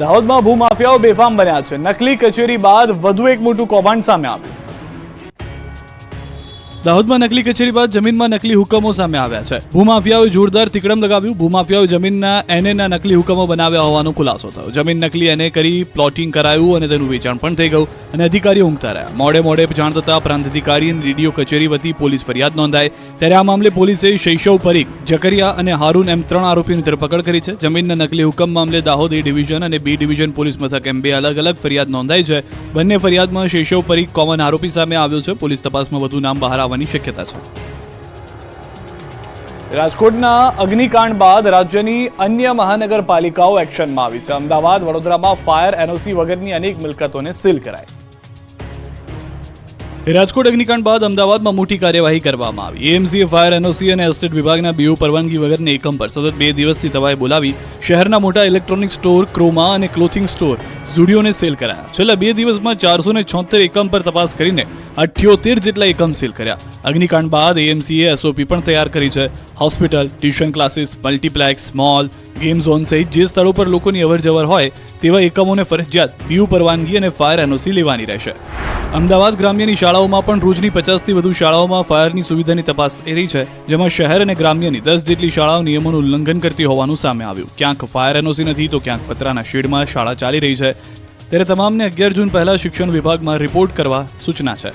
દાહોદમાં ભૂમાફિયાઓ બેફામ બન્યા છે. નકલી કચેરી બાદ વધુ એક મોટું કૌભાંડ સામે આવ્યું. દાહોદમાં નકલી કચેરી બાદ જમીનમાં નકલી હુકમો સામે આવ્યા છે. ભૂમાફિયાઓએ જોરદાર તિકડમ લગાવ્યું. ભૂમાફિયાઓએ જમીનના એનએના નકલી હુકમો બનાવ્યા હોવાનો ખુલાસો થયો. જમીન નકલી એને કરી પ્લોટિંગ કરાયું અને તેનું વેચાણ પણ થઈ ગયું અને અધિકારીઓ ઊંઘતા રહ્યા. મોડે જાણ થતા પ્રાંત અધિકારી અને ડીડીઓ કચેરી વતી પોલીસ ફરિયાદ નોંધાઈ. ત્યારે આ મામલે પોલીસે શૈશવ પરીખ, જકરિયા અને હારૂન એમ 3 આરોપીની ધરપકડ કરી છે. જમીનના નકલી હુકમ મામલે દાહોદ એ ડિવિઝન અને બી ડિવિઝન પોલીસ મથક એમ 2 અલગ અલગ ફરિયાદ નોંધાઈ છે. બંને ફરિયાદમાં શૈશવ પરીખ કોમન આરોપી સામે આવ્યો છે. પોલીસ તપાસમાં વધુ નામ બહાર આવવાની શક્યતા છે. રાજકોટના અગ્નિકાંડ બાદ રાજ્યની અન્ય મહાનગરપાલિકાઓ એક્શનમાં આવી છે. અમદાવાદ, વડોદરામાં ફાયર એનઓસી વગરની અનેક મિલકતોને સીલ કરાઈ. રાજકોટ અગ્નિકાંડ બાદ અમદાવાદમાં મોટી કાર્યવાહી કરવામાં આવી. એએમસીએ ફાયર એનઓસી અને એસ્ટેટ વિભાગના બીઓ પરવાનગી વગરના એકમ પર સતત 2 દિવસથી તવાઈ બોલાવી શહેરના મોટા ઇલેક્ટ્રોનિક સ્ટોર, ક્રોમા અને ક્લોથિંગ સ્ટોર, ઝુડિયોને સીલ કરાયા. છેલ્લા 2 દિવસમાં 476 એકમ પર તપાસ કરીને 78 જેટલા એકમ સીલ કર્યા. અગ્નિકાંડ બાદ એએમસીએ એસઓપી પણ તૈયાર કરી છે. Hospital, tuition classes, multiplex, mall, game zone સહિત જે સ્થળો પર લોકોની અવરજવર હોય તેવા એકમોને ફરજિયાત બીયુ પરવાનગી અને ફાયર એનઓસી લેવાની રહેશે. અમદાવાદ ગ્રામ્યની શાળાઓમાં પણ રોજની 50થી વધુ શાળાઓમાં ફાયરની સુવિધાની તપાસ થઈ રહી છે, જેમાં શહેર અને ગ્રામ્યની 10 જેટલી શાળાઓ નિયમોનું ઉલ્લંઘન કરતી હોવાનું સામે આવ્યું. ક્યાંક ફાયર એનઓસી નથી તો ક્યાંક પતરાના શેડમાં શાળા ચાલી રહી છે. ત્યારે તમામને 11 જૂન પહેલા શિક્ષણ વિભાગમાં રિપોર્ટ કરવા સૂચના છે.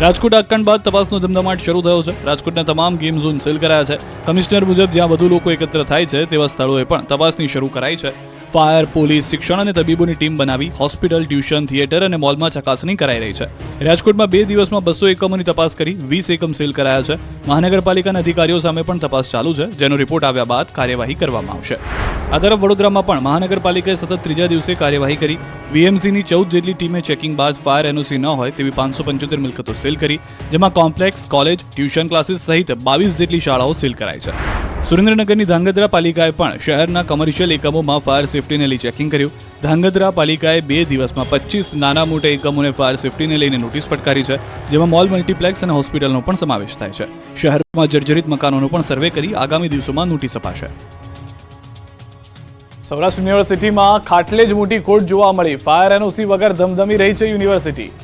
રાજકોટ આગકાંડ બાદ તપાસનો ધમધમાટ શરૂ થયો છે. રાજકોટના તમામ ગેમ ઝોન સીલ કરાયા છે. કમિશનર મુજબ જ્યાં વધુ લોકો એકત્ર થાય છે તેવા સ્થળોએ પણ તપાસની શરૂ કરાઈ છે. ફાયર, પોલીસ, શિક્ષણ અને તબીબોની ટીમ બનાવી હોસ્પિટલ, ટ્યુશન, થિયેટર અને મોલમાં ચકાસણી કરાઈ રહી છે. રાજકોટમાં 2 દિવસમાં 200 એકમોની તપાસ કરી 20 એકમ સીલ કરાયા છે. મહાનગરપાલિકાના અધિકારીઓ સામે પણ તપાસ ચાલુ છે, જેનો રિપોર્ટ આવ્યા બાદ કાર્યવાહી કરવામાં આવશે. આ તરફ વડોદરામાં પણ મહાનગરપાલિકાએ સતત 3જા દિવસે કાર્યવાહી કરી. વીએમસીની 14 જેટલી ટીમે ચેકિંગ બાદ ફાયર એનઓસી ન હોય તેવી 575 મિલકતો સીલ કરી, જેમાં કોમ્પ્લેક્સ, કોલેજ, ટ્યુશન ક્લાસીસ સહિત 22 જેટલી શાળાઓ સીલ કરાઈ છે. સુરેન્દ્રનગરની ધાંગધ્રા પાલિકાએ પણ શહેરના કમર્શિયલ એકમોમાં ફાયર સેફટીને લઈ ચેકિંગ કર્યું. ધાંગધ્રા પાલિકાએ 2 દિવસમાં 25 નાના મોટા એકમોને ફાયર સેફટીને લઈને નોટિસ ફટકારી છે, જેમાં મોલ, મલ્ટીપ્લેક્સ અને હોસ્પિટલનો પણ સમાવેશ થાય છે. શહેરમાં જર્જરિત મકાનોનો પણ સર્વે કરી આગામી દિવસોમાં નોટિસ અપાશે. સૌરાષ્ટ્ર યુનિવર્સિટીમાં ખાટલે જ મોટી ખોટ જોવા મળી. ફાયર એનઓસી વગર ધમધમી રહી છે યુનિવર્સિટી.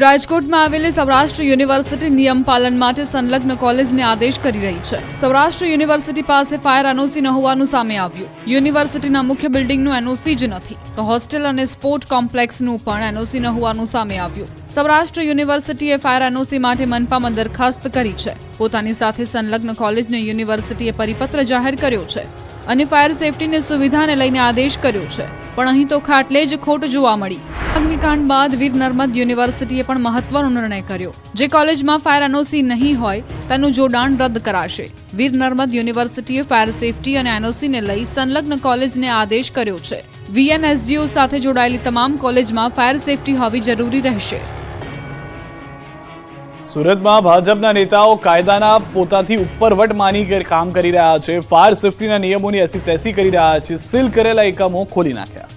રાજકોટમાં આવેલી સૌરાષ્ટ્ર યુનિવર્સિટી નિયમ પાલન માટે સંલગ્ન કોલેજને આદેશ કરી રહી છે. સૌરાષ્ટ્ર યુનિવર્સિટી પાસે ફાયર એનઓસી ન હોવાનું સામે આવ્યું. યુનિવર્સિટીના મુખ્ય બિલ્ડિંગનું એનઓસી જ નથી, તો હોસ્ટેલ અને સ્પોર્ટ કોમ્પ્લેક્સનું પણ એનઓસી ન હોવાનું સામે આવ્યું. સૌરાષ્ટ્ર યુનિવર્સિટીએ ફાયર એનઓસી માટે મનપામાં દરખાસ્ત કરી છે. પોતાની સાથે સંલગ્ન કોલેજને યુનિવર્સિટીએ પરિપત્ર જાહેર કર્યો છે અને ફાયર સેફટીની સુવિધાને લઈને આદેશ કર્યો છે, પણ અહીં તો ખાટલે જ ખોટ જોવા મળી. અગ્નિકાંડ બાદ વીર નર્મદ યુનિવર્સિટીએ પણ મહત્વનો નિર્ણય કર્યો. જે કોલેજમાં ફાયર એનઓસી નહીં હોય તેનું જોડાણ રદ કરાશે. વીર નર્મદ યુનિવર્સિટીએ ફાયર સેફટી અને એનઓસીને લઈ સંલગ્ન કોલેજને આદેશ કર્યો છે. વીએનએસજીઓ સાથે જોડાયેલી તમામ કોલેજમાં ફાયર સેફટી હોવી જરૂરી રહેશે. સુરતમાં ભાજપના નેતાઓ કાયદાના પોતાથી ઉપરવટ માની કામ કરી રહ્યા છે. ફાયર સેફટીના નિયમોની એસી તેસી કરી રહ્યા છે. સીલ કરેલા એકમો ખોલી નાખ્યા.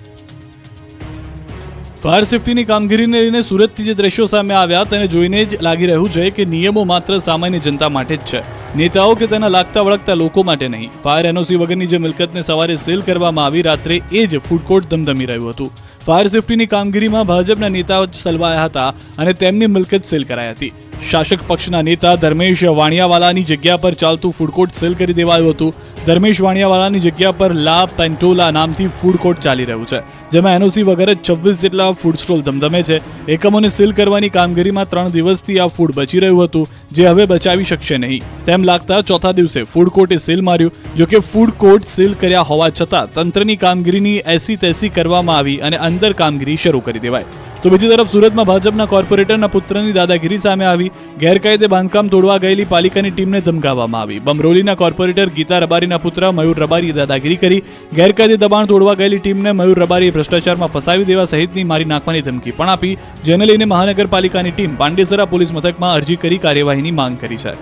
ફાયર સેફટીની કામગીરીને લઈને સુરતથી જે દ્રશ્યો સામે આવ્યા તેને જોઈને જ લાગી રહ્યું છે કે નિયમો માત્ર સામાન્ય જનતા માટે જ છે, નેતાઓ કે તેના લાગતા વળગતા લોકો માટે નહીં. ફાયર એનઓસી વગરની જે મિલકતને સવારે સીલ કરવામાં આવી, રાત્રે એ જ ફૂડ કોર્ટ ધમધમી રહ્યું હતું. ફાયર સેફટીની કામગીરીમાં ભાજપના નેતાઓ જ સલવાયા હતા અને તેમની મિલકત સીલ કરાઈ હતી. શાસક પક્ષના નેતા ધર્મેશ વાણિયાવાલાની જગ્યા પર ચાલતું ફૂડ કોર્ટ સીલ કરી દેવાયું હતું. ધર્મેશ વાણિયાવાલાની જગ્યા પર લા પેન્ટોલા નામથી ફૂડ કોર્ટ ચાલી રહ્યું છે, જેમાં એનઓસી વગર 26 જેટલા ફૂડ સ્ટોલ ધમધમે છે. એકમોને સીલ કરવાની કામગીરીમાં 3 દિવસથી આ ફૂડ બચી રહ્યું હતું, જે હવે બચાવી શકશે નહીં તેમ લાગતા ચોથા દિવસે ફૂડ કોર્ટે સીલ માર્યું. જોકે ફૂડ કોર્ટ સીલ કર્યા હોવા છતાં તંત્રની કામગીરીની એસી તેસી કરવામાં આવી અને અંદર કામગીરી શરૂ કરી દેવાય. તો બીજી તરફ સુરતમાં ભાજપના કોર્પોરેટરના પુત્રની દાદાગીરી સામે આવી. ગેરકાયદે બાંધકામ તોડવા ગયેલી પાલિકાની ટીમને ધમકાવવામાં આવી. બમરોલીના કોર્પોરેટર ગીતા રબારીના પુત્ર મયુર રબારીએ દાદાગીરી કરી. ગેરકાયદે દબાણ તોડવા ગયેલી ટીમને મયુર રબારીએ ભ્રષ્ટાચારમાં ફસાવી દેવા સહિતની મારી નાખવાની ધમકી પણ આપી, જેને લઈને મહાનગરપાલિકાની ટીમ પાંડેસરા પોલીસ મથકમાં અરજી કરી કાર્યવાહીની માંગ કરી છે.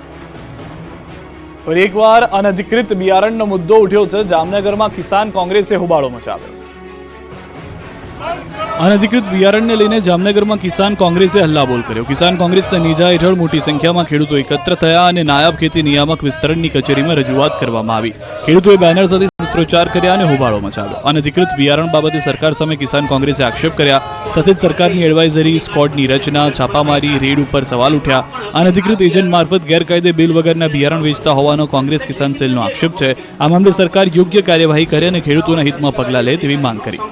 ફરી એકવાર અનધિકૃત બિયારણનો મુદ્દો ઉઠ્યો છે. જામનગરમાં કિસાન કોંગ્રેસે હોબાળો મચાવ્યો. અનધિકૃત બિયારણને લઈને જામનગરમાં કિસાન કોંગ્રેસે હલ્લાબોલ કર્યો. કિસાન કોંગ્રેસના નેજા હેઠળ મોટી સંખ્યામાં ખેડૂતો એકત્ર થયા અને નાયબ ખેતી નિયામક વિસ્તરણની કચેરીમાં રજૂઆત કરવામાં આવી. ખેડૂતોએ બેનર સાથે સૂત્રોચ્ચાર કર્યા અને હોબાળો મચાવ્યો. અનધિકૃત બિયારણ બાબતે સરકાર સામે કિસાન કોંગ્રેસે આક્ષેપ કર્યા. સાથે જ સરકારની એડવાઇઝરી સ્કોડની રચના, છાપામારી, રેડ ઉપર સવાલ ઉઠ્યા. અનધિકૃત એજન્ટ મારફત ગેરકાયદે બિલ વગરના બિયારણ વેચતા હોવાનો કોંગ્રેસ કિસાન સેલનો આક્ષેપ છે. આ મામલે સરકાર યોગ્ય કાર્યવાહી કરે અને ખેડૂતોના હિતમાં પગલાં લે તેવી માંગ કરી.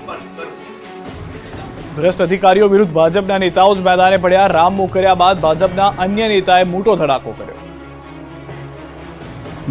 ભ્રષ્ટ અધિકારીઓ વિરુદ્ધ ભાજપના નેતાઓ જ મેદાને પડ્યા. રામ મોકર્યા બાદ ભાજપના અન્ય નેતાએ મોટો ધડાકો કર્યો.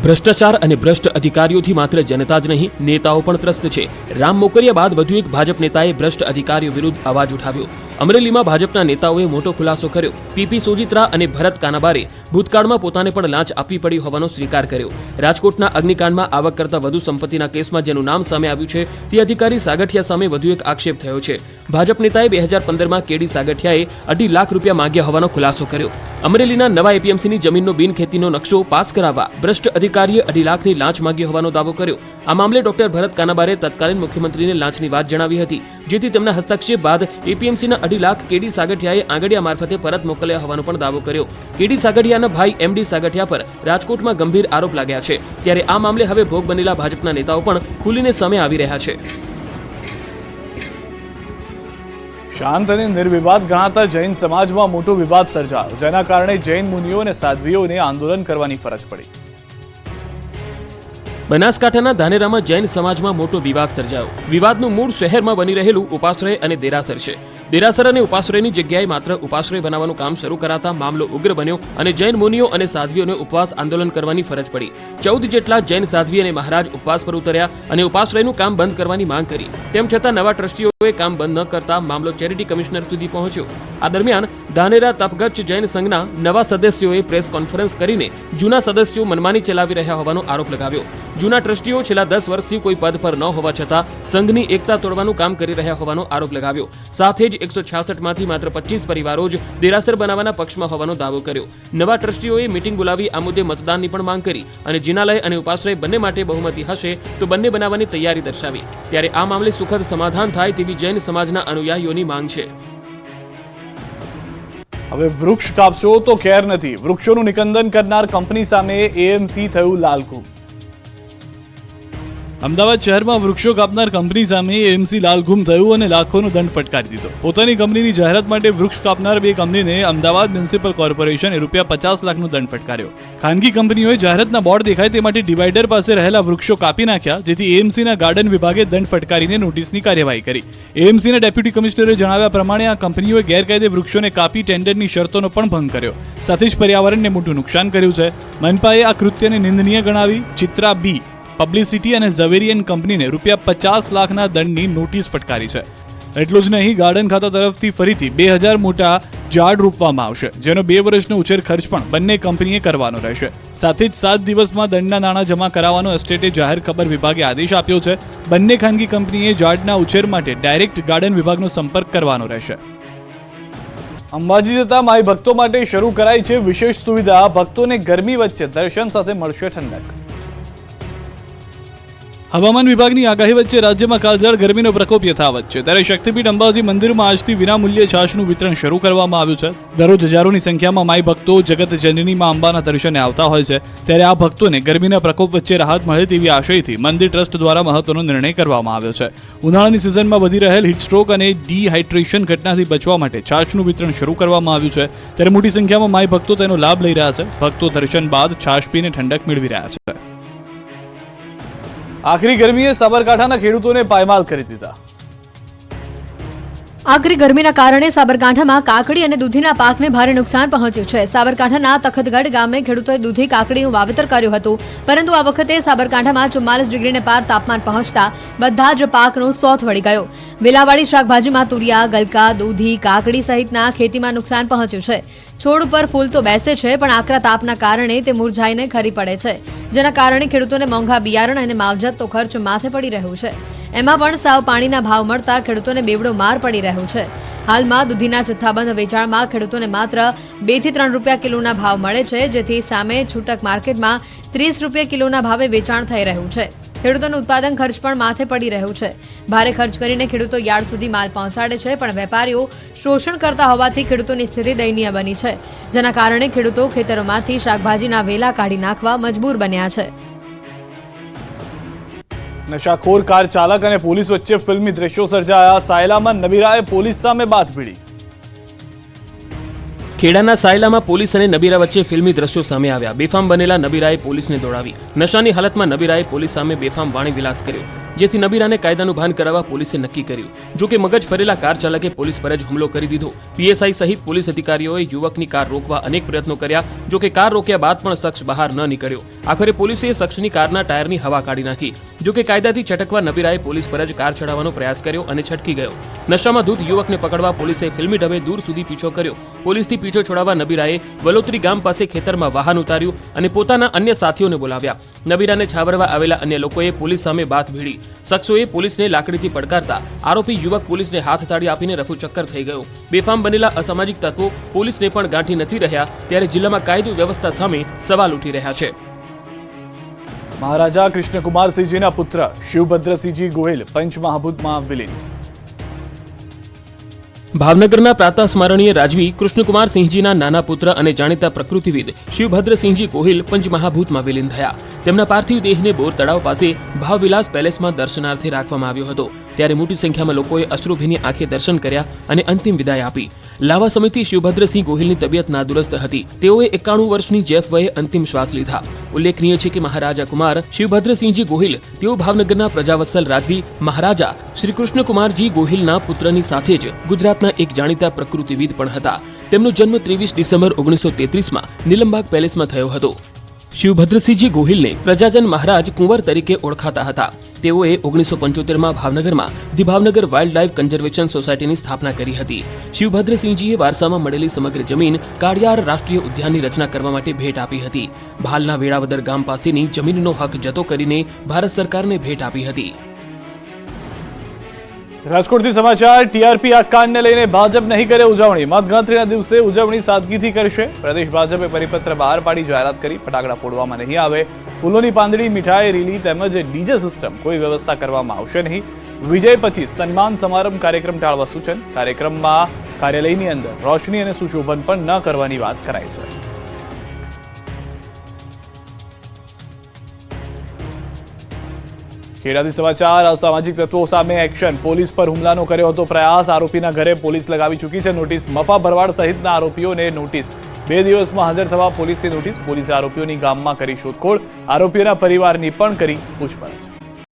ભ્રષ્ટાચાર અને ભ્રષ્ટ અધિકારીઓથી માત્ર જનતા જ નહીં, નેતાઓ પણ ત્રસ્ત છે. રામ મોકરિયા બાદ વધુ એક ભાજપ નેતાએ ભ્રષ્ટ અધિકારીઓ વિરુદ્ધ અવાજ ઉઠાવ્યો. અમરેલીમાં ભાજપના નેતાઓએ મોટો ખુલાસો કર્યો. પીપી સોજિત્રા અને ભરત કાનાબારે ભૂતકાળમાં પોતાને પણ લાંચ આપવી પડી હોવાનો સ્વીકાર કર્યો. રાજકોટના અગ્નિકાંડમાં આવક કરતા વધુ સંપત્તિના કેસમાં જેનું નામ સામે આવ્યું છે તે અધિકારી સાગઠિયા સામે વધુ એક આક્ષેપ થયો છે. ભાજપ નેતાએ 2015માં કેડી સાગઠિયાએ 2.5 લાખ રૂપિયા માંગ્યા હોવાનો ખુલાસો કર્યો. અમરેલીના નવા એપીએમસીની જમીનનો બિનખેતીનો નકશો પાસ કરાવવા ભ્રષ્ટ અધિકારીએ 2.5 લાખની લાંચ માંગી હોવાનો દાવો કર્યો. આ મામલે ડોક્ટર ભરત કાનાબારે તત્કાલીન મુખ્યમંત્રીને લાંચની વાત જણાવી હતી, જેથી તેમના હસ્તક્ષેપ બાદ એપીએમસીના 2.5 લાખ કેડી સાગઠિયાએ આંગડિયા મારફતે પરત મોકલ્યા હોવાનો પણ દાવો કર્યો. કેડી સાગઠિયાના ભાઈ એમડી સાગઠિયા પર રાજકોટમાં ગંભીર આરોપ લાગ્યા છે. ત્યારે આ મામલે હવે ભોગ બનેલા ભાજપના નેતાઓ પણ ખુલીને સામે આવી રહ્યા છે. શાંત અને નિર્વિવાદ ગણાતા જૈન સમાજમાં મોટો વિવાદ સર્જાયો, જેના કારણે જૈન મુનિઓ અને સાધ્વીઓને આંદોલન કરવાની ફરજ પડી. બનાસકાંઠાના ધાનેરામાં જૈન સમાજમાં મોટો વિવાદ સર્જાયો. વિવાદનું મૂળ શહેરમાં બની રહેલું ઉપાશ્રય અને દેરાસર છે. દેરાસર અને ઉપાશ્રયની જગ્યાએ માત્ર ઉપાશ્રય બનાવવાનું કામ શરૂ કરાતા મામલો ઉગ્ર બન્યો અને જૈન મુનિઓ અને સાધ્વીઓને ઉપવાસ આંદોલન કરવાની ફરજ પડી. 14 જેટલા જૈન સાધ્વી અને મહારાજ ઉપવાસ પર ઉતર્યા અને ઉપાશ્રયનું કામ બંધ કરવાની માંગ કરી. તેમ છતાં નવા ટ્રસ્ટીઓએ કામ બંધ ન કરતા મામલો ચેરિટી કમિશનર સુધી પહોંચ્યો. આ દરમિયાન ધાનેરા તપગચ્છ જૈન સંઘના નવા સદસ્યોએ પ્રેસ કોન્ફરન્સ કરીને જૂના સદસ્યો મનમાની ચલાવી રહ્યા હોવાનો આરોપ લગાવ્યો. જૂના ટ્રસ્ટીઓ છેલ્લા 10 વર્ષથી કોઈ પદ પર ન હોવા છતાં સંઘની એકતા તોડવાનું કામ કરી રહ્યા હોવાનો આરોપ લગાવ્યો. સાથે જ 166 માંથી માત્ર 25 પરિવારો જ દેરાસર બનાવવાના પક્ષમાં હોવાનો દાવો કર્યો. નવા ટ્રસ્ટીઓએ મીટિંગ બોલાવી આ મુદ્દે મતદાનની પણ માંગ કરી અને જિનાલય અને ઉપાશ્રય બંને માટે બહુમતી હશે તો બંને બનાવવાની તૈયારી દર્શાવી. ત્યારે આ મામલે સુખદ સમાધાન થાય તેવી જૈન સમાજના અનુયાયીઓની માંગ છે. હવે વૃક્ષ કાપશો તો ખેર નથી. વૃક્ષોનું નિકંદન કરનાર કંપની સામે એએમસી થયું લાલઘૂમ. અમદાવાદ શહેરમાં વૃક્ષો કાપનાર કંપની સામે એએમસી લાલઘૂમ થયું અને લાખોનો દંડ ફટકારી દીધો. પોતાની કંપનીની જાહેરાત માટે વૃક્ષ કાપનાર બે કંપનીને અમદાવાદ મ્યુનિસિપલ કોર્પોરેશને ₹50 લાખનો દંડ ફટકાર્યો. ખાનગી કંપનીઓએ જાહેરાતના બોર્ડ દેખાય તે માટે ડિવાઈડર પાસે રહેલા વૃક્ષો કાપી નાખ્યા, જેથી એએમસીના ગાર્ડન વિભાગે દંડ ફટકારીને નોટિસની કાર્યવાહી કરી. એએમસીના ડેપ્યુટી કમિશનરે જણાવ્યા પ્રમાણે આ કંપનીઓએ ગેરકાયદે વૃક્ષોને કાપી ટેન્ડરની શરતોનો પણ ભંગ કર્યો, સાથે જ પર્યાવરણને મોટું નુકસાન કર્યું છે. મનપાએ આ કૃત્યને નિંદનીય ગણાવી ચિત્રા બી, પબ્લિસિટી અને ઝવેરિયન કંપનીને ₹50 લાખના દંડની નોટિસ ફટકારી છે. એટલું જ નહીં, ગાર્ડન ખાતા તરફથી ફરીથી 2000 મોટા ઝાડ રોપવામાં આવશે, જેનો 2 વર્ષનો ઉછેર ખર્ચ પણ બંને કંપનીએ કરવાનો રહેશે. સાથે જ 7 દિવસમાં દંડના નાણાં જમા કરાવવાનો એસ્ટેટે જાહેર ખબર વિભાગે આદેશ આપ્યો છે. બંને ખાનગી કંપનીએ ઝાડના ઉછેર માટે ડાયરેક્ટ ગાર્ડન વિભાગનો સંપર્ક કરવાનો રહેશે. અંબાજી જતા માઈ ભક્તો માટે શરૂ કરાઈ છે વિશેષ સુવિધા. ભક્તોને ગરમી વચ્ચે દર્શન સાથે મળશે ઠંડક. હવામાન વિભાગની આગાહી વચ્ચે રાજ્યમાં કાળઝાળ ગરમીનો પ્રકોપ યથાવત છે. ત્યારે શક્તિપીઠ અંબાજી મંદિરમાં આજથી વિનામૂલ્યે છાશનું વિતરણ શરૂ કરવામાં આવ્યું છે. દરરોજ હજારોની સંખ્યામાં માઈ ભક્તો જગત જનનીમાં અંબાના દર્શને આવતા હોય છે. ત્યારે આ ભક્તોને ગરમીના પ્રકોપ વચ્ચે રાહત મળે તેવી આશયથી મંદિર ટ્રસ્ટ દ્વારા મહત્વનો નિર્ણય કરવામાં આવ્યો છે. ઉનાળાની સિઝનમાં વધી રહેલ હીટસ્ટ્રોક અને ડિહાઇડ્રેશન ઘટનાથી બચવા માટે છાશનું વિતરણ શરૂ કરવામાં આવ્યું છે. ત્યારે મોટી સંખ્યામાં માઈ ભક્તો તેનો લાભ લઈ રહ્યા છે. ભક્તો દર્શન બાદ છાશ પીને ઠંડક મેળવી રહ્યા છે. આખરી ગરમીએ સાબરકાંઠાના ખેડૂતોને પાયમાલ કરી દીધા. આકરી ગરમીના કારણે સાબરકાંઠામાં કાકડી અને દૂધીના પાકને ભારે નુકસાન પહોંચ્યું છે. સાબરકાંઠાના તખતગઢ ગામે ખેડૂતોએ દૂધી કાકડીનું વાવેતર કર્યું હતું, પરંતુ આ વખતે સાબરકાંઠામાં 44 ડિગ્રીને પાર તાપમાન પહોંચતા બધા જ પાકનો સોથ વળી ગયો. વેલાવાળી શાકભાજીમાં તુરિયા, ગલકા, દૂધી, કાકડી સહિતના ખેતીમાં નુકસાન પહોંચ્યું છે. છોડ ઉપર ફૂલ તો બેસે છે, પણ આકરા તાપના કારણે તે મુરઝાઈને ખરી પડે છે, જેના કારણે ખેડૂતોને મોંઘા બિયારણ અને માવજત તો ખર્ચ માથે પડી રહ્યું છે. એમાં પણ સાવ પાણીના ભાવ મળતા ખેડૂતોને બેવડો માર પડી રહ્યો છે. હાલમાં દૂધીના જથ્થાબંધ વેચાણમાં ખેડૂતોને માત્ર 2 થી 3 રૂપિયા કિલોના ભાવ મળે છે, જેથી સામે છૂટક માર્કેટમાં 30 રૂપિયા કિલોના ભાવે વેચાણ થઈ રહ્યું છે. ખેડૂતોનું ઉત્પાદન ખર્ચ પણ માથે પડી રહ્યું છે. ભારે ખર્ચ કરીને ખેડૂતો યાર્ડ સુધી માલ પહોંચાડે છે, પણ વેપારીઓ શોષણ કરતા હોવાથી ખેડૂતોની સ્થિતિ દયનીય બની છે, જેના કારણે ખેડૂતો ખેતરોમાંથી શાકભાજીના વેલા કાઢી નાખવા મજબૂર બન્યા છે. નશાખોર કાર ચાલક અને પોલીસ વચ્ચે ફિલ્મી દ્રશ્યો સર્જાયા. સાયલામાં નબીરાએ પોલીસ સામે બાથ ભીડી. ખેડાના સાયલામાં પોલીસ અને નબીરા વચ્ચે ફિલ્મી દ્રશ્યો સામે આવ્યા. બેફામ બનેલા નબીરાએ પોલીસને દોડાવી. નશાની હાલતમાં નબીરાએ પોલીસ સામે બેફામ વાણી વિલાસ કર્યો, જેથી નબીરાને કાયદાનું ભાન કરાવવા પોલીસે નક્કી કર્યું. જો કે મગજ ફરેલા કાર ચાલકે પોલીસ પર જ હુમલો કરી દીધો. પીએસઆઈ સહિત પોલીસ અધિકારીઓએ યુવકની કાર રોકવા અનેક પ્રયત્નો કર્યા. જો કે કાર રોક્યા બાદ પણ શખ્સ બહાર ન નીકળ્યો. આખરે પોલીસે શખ્સની કારના ટાયરની હવા કાઢી નાખી. જો કે કાયદાથી છટકવા નબીરાએ પોલીસ પર જ કાર ચડાવવાનો પ્રયાસ કર્યો અને છટકી ગયો. નશામાં ધૂત યુવકને પકડવા પોલીસે ફિલ્મી ઢબે દૂર સુધી પીછો કર્યો. પોલીસથી પીછો છોડાવવા નબીરાએ વલોત્રી ગામ પાસે ખેતરમાં વાહન ઉતાર્યું અને પોતાના અન્ય સાથીઓને બોલાવ્યા. નબીરાને છાવરવા આવેલા અન્ય લોકોએ પોલીસ સામે બાથ ભીડી. શખ્સોએ પોલીસને લાકડીથી પડકારતા આરોપી યુવક પોલીસને હાથ તાળી આપીને રફુચક્કર થઈ ગયો. બેફામ બનેલા અસામાજિક તત્વો પોલીસને પણ ગાંઠી નથી રહ્યા, ત્યારે જિલ્લામાં કાયદો વ્યવસ્થા સામે સવાલ ઉઠી રહ્યા છે. મહારાજા કૃષ્ણકુમારસિંહજીના પુત્ર શિવભદ્રસિંહજી ગોહિલ પંચમહાભૂતમાં વિલીન. ભાવનગરના પ્રાતઃ સ્મરણીય રાજવી કૃષ્ણકુમારસિંહજીના નાના પુત્ર અને જાણીતા પ્રકૃતિવિદ શિવભદ્રસિંહજી ગોહિલ પંચમહાભૂતમાં વિલીન થયા. તેમના પાર્થિવ દેહને બોર તળાવ પાસે ભાવવિલાસ પેલેસમાં દર્શનાર્થે રાખવામાં આવ્યો હતો. ત્યારે મોટી સંખ્યામાં લોકોએ અશ્રુભીની આંખે દર્શન કર્યા અને અંતિમ વિદાય આપી. લાવા સમયથી શિવભદ્રસિંહ ગોહિલની તબિયત નાદુરસ્ત હતી. તેઓએ 91 વર્ષની જેફ વયે અંતિમ શ્વાસ લીધા. ઉલ્લેખનીય છે કે મહારાજા કુમાર શિવભદ્રસિંહજી ગોહિલ તેઓ ભાવનગરના પ્રજાવત્સલ રાજવી મહારાજા શ્રી કૃષ્ણકુમારજી ગોહિલના પુત્રની સાથે જ ગુજરાતના એક જાણીતા પ્રકૃતિવિદ પણ હતા. તેમનો જન્મ 23 ડિસેમ્બર 1933માં નીલમબાગ પેલેસમાં થયો હતો. શિવભદ્રસિંહજી ગોહિલને પ્રજાજન મહારાજ કુંવર તરીકે ઓળખાતા હતા. તેઓએ 1975માં ભાવનગરમાં the Bhavnagar wild life conservation સોસાયટીની સ્થાપના કરી હતી. શિવભદ્રસિંહજીએ વારસામાં મળેલી સમગ્ર જમીન કાળિયાર રાષ્ટ્રીય ઉદ્યાનની રચના કરવા માટે ભેટ આપી હતી. ભાલના વેળાવદર ગામ પાસેની જમીનનો હક જતો કરીને ભારત સરકારને ભેટ આપી હતી. રાજકોટથી સમાચાર. ટીઆરપી આ કાંડને લઈને ભાજપ નહીં કરે ઉજવણી. મતગણતરીના દિવસે ઉજવણી સાદગીથી કરશે. પ્રદેશ ભાજપે પરિપત્ર બહાર પાડી જાહેરાત કરી ફટાકડા ફોડવામાં નહીં આવે. ફૂલોની પાંદડી, મીઠાઈ, રેલી તેમજ ડીજે સિસ્ટમ કોઈ વ્યવસ્થા કરવામાં આવશે નહીં. વિજય પછી સન્માન સમારંભ કાર્યક્રમ ટાળવા સૂચન. કાર્યક્રમમાં કાર્યાલયની અંદર રોશની અને સુશોભન પણ ન કરવાની વાત કરાઈ છે. ખેડાથી સમાચાર. અસામાજિક તત્વો સામે એક્શન. પોલીસ પર હુમલાનો કર્યો હતો પ્રયાસ. આરોપીના ઘરે પોલીસ લગાવી ચૂકી છે નોટિસ. મફા ભરવાડ સહિતના આરોપીઓને નોટિસ. 2 દિવસમાં હાજર થવા પોલીસની નોટિસ. પોલીસે આરોપીઓની ગામમાં કરી શોધખોળ. આરોપીઓના પરિવારની પણ કરી પૂછપરછ.